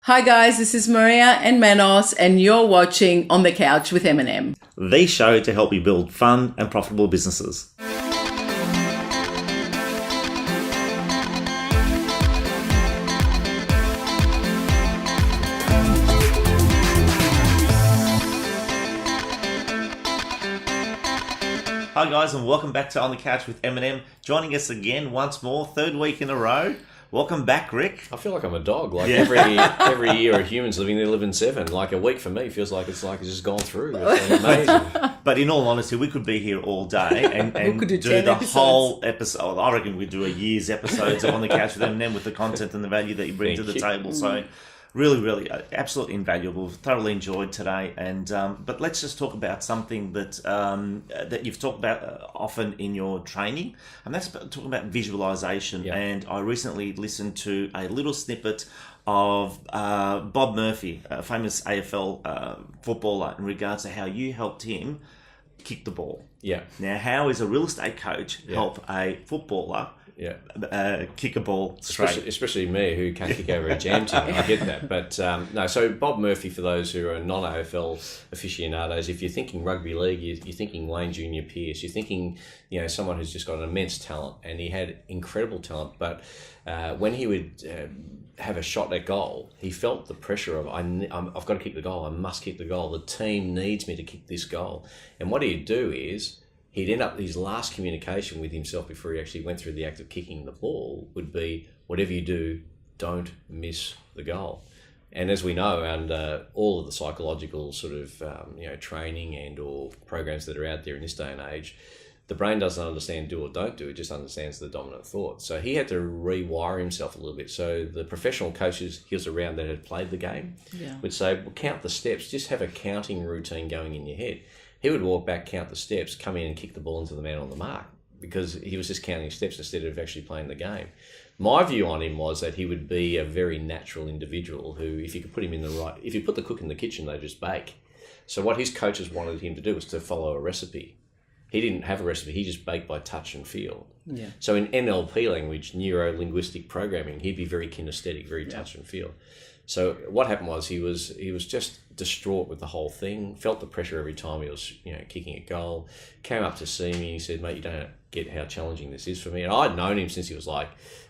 Hi guys, this is Maria and Manos, and you're watching On the Couch with M&M. The show to help you build fun and profitable businesses. Hi guys, and welcome back to On the Couch with M&M. Joining us again once more, third week in a row. Welcome back, Rick. I feel like I'm a dog. Like every year a human's living, they live in 7. Like a week for me feels like it's just gone through. It's amazing. But in all honesty, we could be here all day and could do do 10 the episodes. whole episode. I reckon we'd do a year's episodes of On the Couch with M&M with the content and the value that you bring to the table. So really, absolutely invaluable. Thoroughly enjoyed today. And but let's just talk about something that that you've talked about often in your training, and that's talking about visualisation. Yeah. And I recently listened to a little snippet of Bob Murphy, a famous AFL footballer, in regards to how you helped him kick the ball. Yeah. Now, how is a real estate coach help a footballer kick a ball straight? Especially me, who can't kick over a jam tin. I get that. But no, so Bob Murphy, for those who are non-AFL aficionados, if you're thinking rugby league, you're thinking Wayne Junior Pearce. You're thinking, someone who's just got an immense talent, and he had incredible talent. But when he would have a shot at goal, he felt the pressure of, I've got to kick the goal. I must kick the goal. The team needs me to kick this goal. And what he'd do is, he'd end up, his last communication with himself before he actually went through the act of kicking the ball would be, whatever you do, don't miss the goal. And as we know, and all of the psychological sort of training and or programs that are out there in this day and age, the brain doesn't understand do or don't do, it just understands the dominant thought. So he had to rewire himself a little bit. So the professional coaches he was around that had played the game would say, well, count the steps, just have a counting routine going in your head. He would walk back, count the steps, come in and kick the ball into the man on the mark, because he was just counting steps instead of actually playing the game. My view on him was that he would be a very natural individual who, if you could put him in if you put the cook in the kitchen, they just bake. So what his coaches wanted him to do was to follow a recipe. He didn't have a recipe, he just baked by touch and feel. Yeah. So in NLP language, neuro-linguistic programming, he'd be very kinesthetic, very touch and feel. So what happened was he was just distraught with the whole thing, felt the pressure every time he was kicking a goal, came up to see me, he said, mate, you don't get how challenging this is for me. And I'd known him since he was like,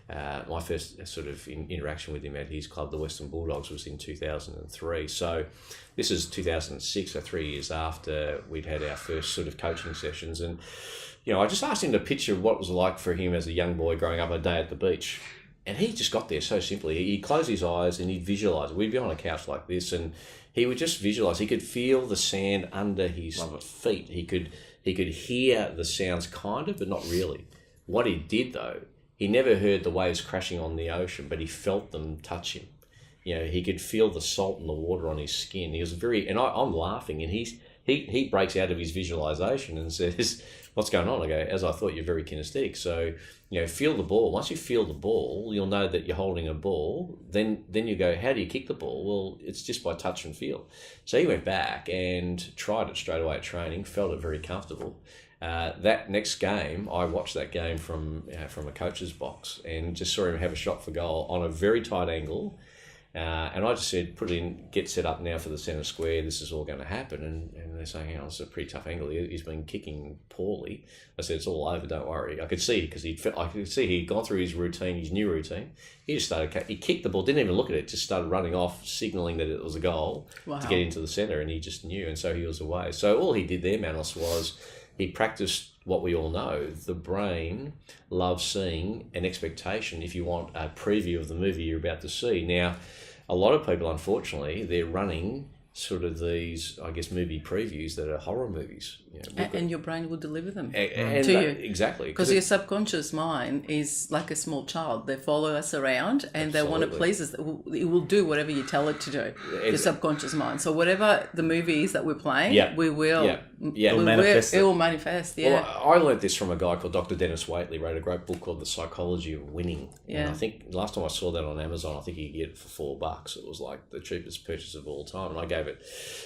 my first sort of interaction with him at his club, the Western Bulldogs, was in 2003. So this is 2006, so 3 years after we'd had our first sort of coaching sessions. And, I just asked him to picture what it was like for him as a young boy growing up a day at the beach. And he just got there so simply. He'd close his eyes and he'd visualise. We'd be on a couch like this and he would just visualise. He could feel the sand under his feet. He could hear the sounds kind of, but not really. What he did though, he never heard the waves crashing on the ocean, but he felt them touch him. He could feel the salt in the water on his skin. He was I'm laughing, and he breaks out of his visualisation and says, what's going on? I go, as I thought, you're very kinesthetic. So, feel the ball. Once you feel the ball, you'll know that you're holding a ball. Then you go, how do you kick the ball? Well, it's just by touch and feel. So he went back and tried it straight away at training, felt it very comfortable. That next game, I watched that game from a coach's box and just saw him have a shot for goal on a very tight angle. And I just said, get set up now for the centre square. This is all going to happen. And they're saying, it's a pretty tough angle. He's been kicking poorly. I said, it's all over. Don't worry. I could see because he'd gone through his routine, his new routine. He just he kicked the ball, didn't even look at it, just started running off, signalling that it was a goal to get into the centre. And he just knew. And so he was away. So all he did there, Manos, was he practiced what we all know. The brain loves seeing an expectation if you want a preview of the movie you're about to see. Now, a lot of people, unfortunately, they're running sort of these, I guess, movie previews that are horror movies. And your brain will deliver them to you. Exactly. Because your subconscious mind is like a small child. They follow us around and they want to please us. It will do whatever you tell it to do, your subconscious mind. So whatever the movie is that we're playing, we will. It will manifest. It will manifest, Well, I learned this from a guy called Dr. Dennis Waitley, wrote a great book called The Psychology of Winning. Yeah. And I think last time I saw that on Amazon, I think you could get it for $4. It was like the cheapest purchase of all time. And I gave it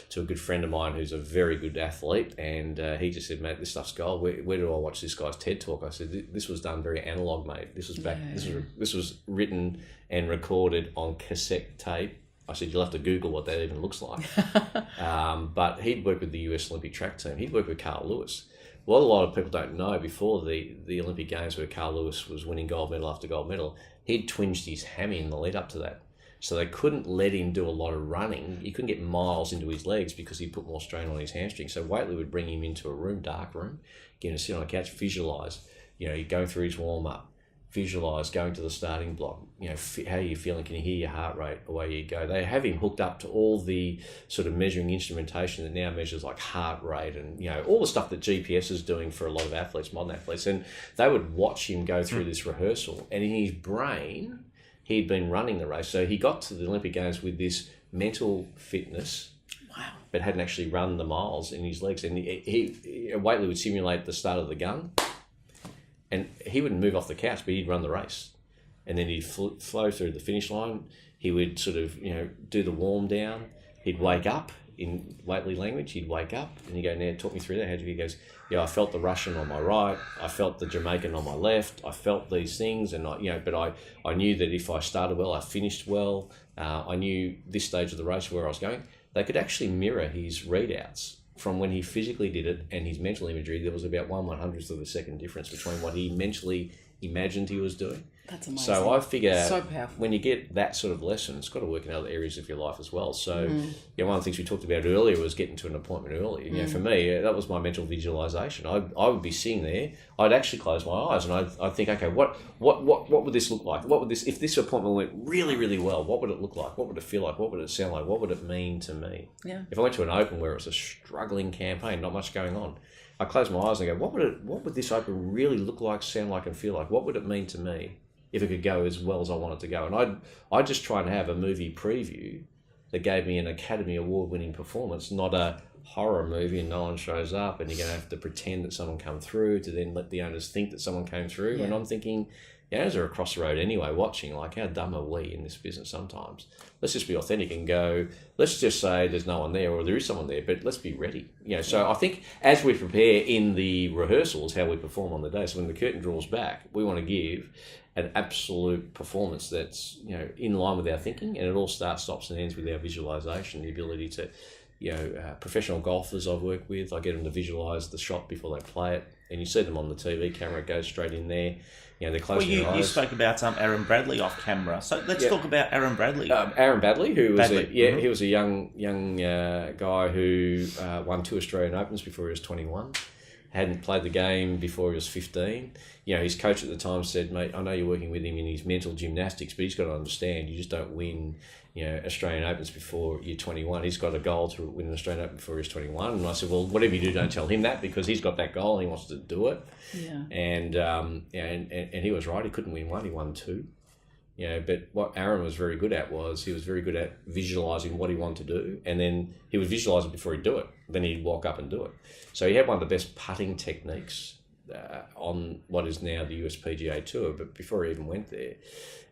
to a good friend of mine who's a very good athlete, and he just said, mate, this stuff's gold. Where do I watch this guy's TED Talk? I said, this was done very analog, mate. This was back. This was written and recorded on cassette tape I said, you'll have to Google what that even looks like. But he'd worked with the US Olympic track team. He'd worked with Carl Lewis. What a lot of people don't know, before the Olympic Games where Carl Lewis was winning gold medal after gold medal, he'd twinged his hammy in the lead up to that. So they couldn't let him do a lot of running. You couldn't get miles into his legs because he put more strain on his hamstring. So Waitley would bring him into a room, dark room, get him to sit on a couch, visualise, going through his warm-up, visualise going to the starting block, how are you feeling, can you hear your heart rate, away you go. They have him hooked up to all the sort of measuring instrumentation that now measures like heart rate and, all the stuff that GPS is doing for a lot of athletes, modern athletes. And they would watch him go through this rehearsal, and in his brain, he'd been running the race. So he got to the Olympic Games with this mental fitness, wow, but hadn't actually run the miles in his legs. And Waitley would simulate the start of the gun, and he wouldn't move off the couch, but he'd run the race. And then he'd flow through the finish line. He would sort of, do the warm down. He'd wake up, in Waitley language, he'd wake up and he'd go, now talk me through that. How do you? He goes, I felt the Russian on my right, I felt the Jamaican on my left, I felt these things, and but I knew that if I started well, I finished well. I knew this stage of the race where I was going. They could actually mirror his readouts from when he physically did it and his mental imagery. There was about 1/100th of a second difference between what he mentally imagined he was doing. That's amazing. So I figure so powerful. When you get that sort of lesson, it's got to work in other areas of your life as well. So one of the things we talked about earlier was getting to an appointment early. For me, that was my mental visualization. I would be sitting there, I'd actually close my eyes and I'd think, okay, what would this look like? What would this, if this appointment went really, really well, what would it look like? What would it feel like? What would it sound like? What would it mean to me? Yeah. If I went to an open where it was a struggling campaign, not much going on, I close my eyes and go, what would this open really look like, sound like, and feel like? What would it mean to me if it could go as well as I want it to go? And I'd just try and have a movie preview that gave me an Academy Award-winning performance, not a horror movie and no one shows up and you're going to have to pretend that someone come through to then let the owners think that someone came through. Yeah. And I'm thinking, the owners are across the road anyway watching, like, how dumb are we in this business sometimes? Let's just be authentic and go, let's just say there's no one there or there is someone there, but let's be ready. So I think as we prepare in the rehearsals, how we perform on the day, so when the curtain draws back, we want to give an absolute performance that's, in line with our thinking, and it all starts, stops and ends with our visualization, the ability to, professional golfers I've worked with, I get them to visualize the shot before they play it, and you see them on the TV camera, it goes straight in there. They're closing their eyes. You spoke about Aaron Bradley off camera, so let's talk about Aaron Bradley. Aaron Bradley, who was he was a young guy who won 2 Australian Opens before he was 21. Hadn't played the game before he was 15. His coach at the time said, mate, I know you're working with him in his mental gymnastics, but he's got to understand you just don't win, Australian Opens before you're 21. He's got a goal to win an Australian Open before he's 21. And I said, well, whatever you do, don't tell him that, because he's got that goal and he wants to do it. Yeah. And he was right. He couldn't win one. He won 2. But what Aaron was very good at was he was very good at visualising what he wanted to do, and then he would visualise it before he'd do it. Then he'd walk up and do it. So he had one of the best putting techniques on what is now the USPGA Tour, but before he even went there.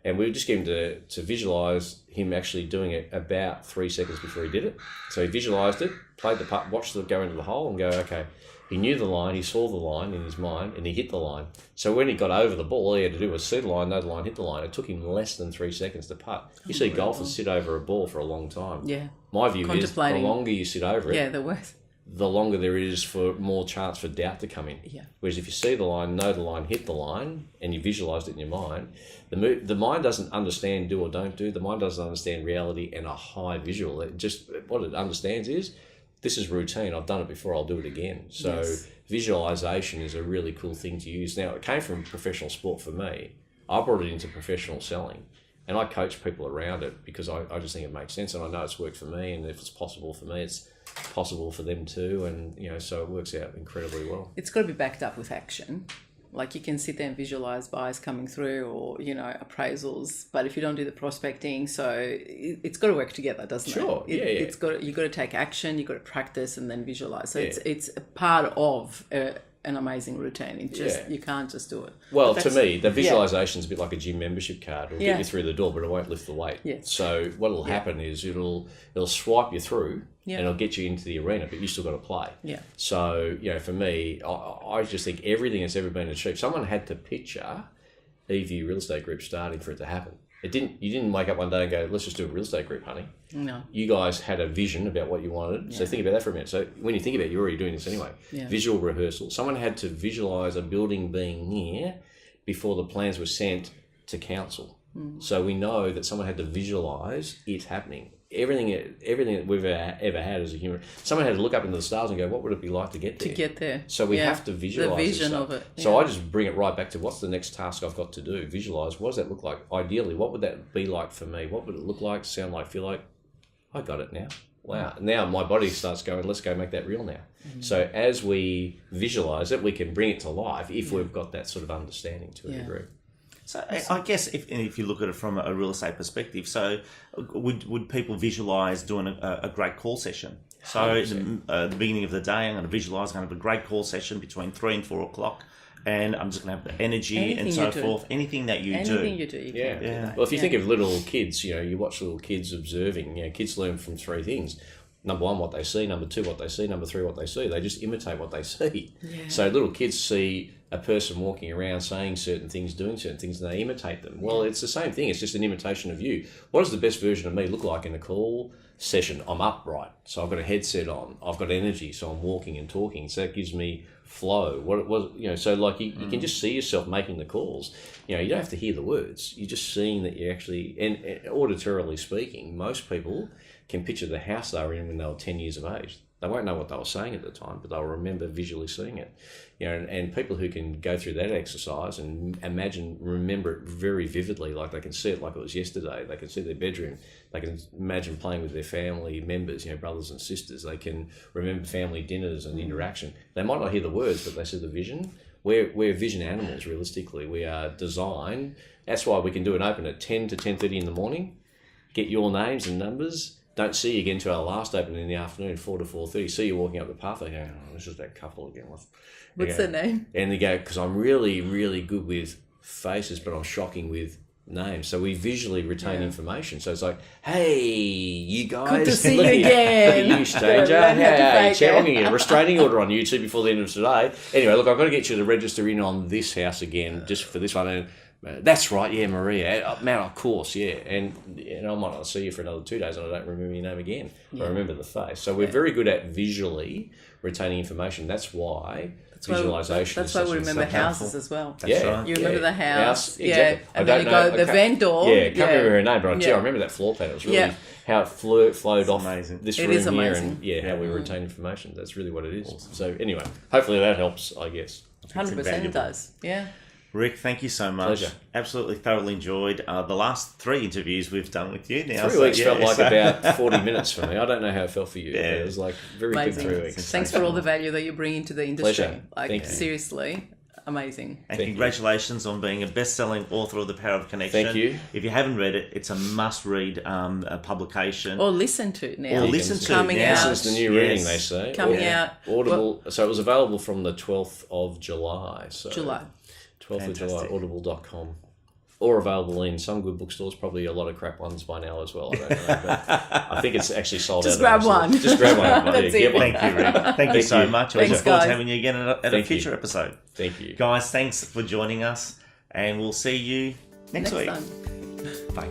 And we would just get him to visualise him actually doing it about 3 seconds before he did it. So he visualised it, played the putt, watched it go into the hole and go, okay, he knew the line, he saw the line in his mind, and he hit the line. So when he got over the ball, all he had to do was see the line, know the line, hit the line. It took him less than 3 seconds to putt. You see golfers sit over a ball for a long time. Yeah. My view is the longer you sit over it, the worse. The longer there is for more chance for doubt to come in. Yeah. Whereas if you see the line, know the line, hit the line, and you visualised it in your mind, the mind doesn't understand do or don't do. The mind doesn't understand reality and a high visual. It just, what it understands is, this is routine. I've done it before. I'll do it again. So visualization is a really cool thing to use. Now, it came from professional sport for me. I brought it into professional selling, and I coach people around it because I just think it makes sense, and I know it's worked for me, and if it's possible for me, it's possible for them too, and so it works out incredibly well. It's got to be backed up with action. Like, you can sit there and visualize buys coming through, or appraisals, but if you don't do the prospecting, so it's got to work together, doesn't it? Sure, yeah. You've got to take action, you've got to practice, and then visualize. So it's a part of an amazing routine. You can't just do it. Well, to me, the visualization is a bit like a gym membership card. It'll get you through the door, but it won't lift the weight. Yeah. So what will happen is it'll swipe you through. Yeah. And it'll get you into the arena, but you still got to play. Yeah. So, for me, I just think everything that's ever been achieved, someone had to picture Eview Real Estate Group starting for it to happen. You didn't wake up one day and go, let's just do a real estate group, honey. No. You guys had a vision about what you wanted. So think about that for a minute. So when you think about it, you're already doing this anyway. Yeah. Visual rehearsal. Someone had to visualise a building being near before the plans were sent to council. So we know that someone had to visualise it happening. Everything that we've ever had as a human, someone had to look up into the stars and go, what would it be like to get there? So we have to visualise the vision of it. So I just bring it right back to what's the next task I've got to do? Visualise. What does that look like? Ideally, what would that be like for me? What would it look like, sound like, feel like? I got it now. Wow. Now my body starts going, let's go make that real now. So as we visualise it, we can bring it to life if we've got that sort of understanding to a degree. So I guess if you look at it from a real estate perspective, so would people visualise doing a great call session? So at the beginning of the day, I'm going to visualise, I'm going to have a great call session between 3 and 4 o'clock, and I'm just going to have the energy and so forth. Anything that you do. Anything you do, you can do that. Well, if you think of little kids, you watch little kids observing, kids learn from 3 things. Number 1, what they see. Number 2, what they see. Number 3, what they see. They just imitate what they see. Yeah. So little kids see a person walking around saying certain things, doing certain things, and they imitate them. Well, it's the same thing. It's just an imitation of you. What does the best version of me look like in a call session? I'm upright, so I've got a headset on. I've got energy, so I'm walking and talking. So that gives me flow. What it was, so like you can just see yourself making the calls. You don't have to hear the words. You're just seeing that you actually, and auditorily speaking, most people can picture the house they were in when they were 10 years of age. They won't know what they were saying at the time, but they'll remember visually seeing it. And people who can go through that exercise and remember it very vividly, like they can see it like it was yesterday. They can see their bedroom. They can imagine playing with their family members, brothers and sisters. They can remember family dinners and interaction. They might not hear the words, but they see the vision. We're vision animals, realistically. We are designed. That's why we can do an open at 10 to 10:30 in the morning, get your names and numbers. Don't see you again to our last open in the afternoon, 4 to 4:30. See you walking up the path. They go, this is that couple again. What's their name? And they go, because I'm really, really good with faces, but I'm shocking with names. So we visually retain information. So it's like, hey, you guys. Good to see you again. Look at you, stranger. Hey, I'm going to get a restraining order on you two before the end of today. Anyway, look, I've got to get you to register in on this house again, just for this one. And that's right, yeah, Maria. Man, of course, yeah. And I might not see you for another 2 days and I don't remember your name again. I remember the face. So we're very good at visually retaining information. That's why visualisation That's why we remember houses as well. That's right. You remember the house. Exactly. And then you go, the vendor. I can't remember her name, but I remember that floor plan. It was really how it flowed off this room here and how we retain information. That's really what it is. Awesome. So anyway, hopefully that helps, I guess. 100% it does. Yeah. Rick, thank you so much. Pleasure. Absolutely thoroughly enjoyed the last 3 interviews we've done with you now. 3 weeks felt like about 40 minutes for me. I don't know how it felt for you. Yeah. It was like very amazing. good 3 weeks. Thanks for all the value that you bring into the industry. Pleasure. Like, seriously, amazing. And congratulations on being a best-selling author of The Power of Connection. Thank you. If you haven't read it, it's a must-read publication. Or listen to it now. Or listen to coming it now. out. This is the new reading, they say. Coming out. Audible. So it was available from the 12th of July. So July. 12th of July, audible.com. Or available in some good bookstores, probably a lot of crap ones by now as well. I don't know, but I think it's actually sold out. Just grab one. Just grab one. That's it. Thank you, Rick. Thank you so much. I look forward to having you again at a future episode. Thank you. Guys, thanks for joining us, and we'll see you next week. Time. Bye.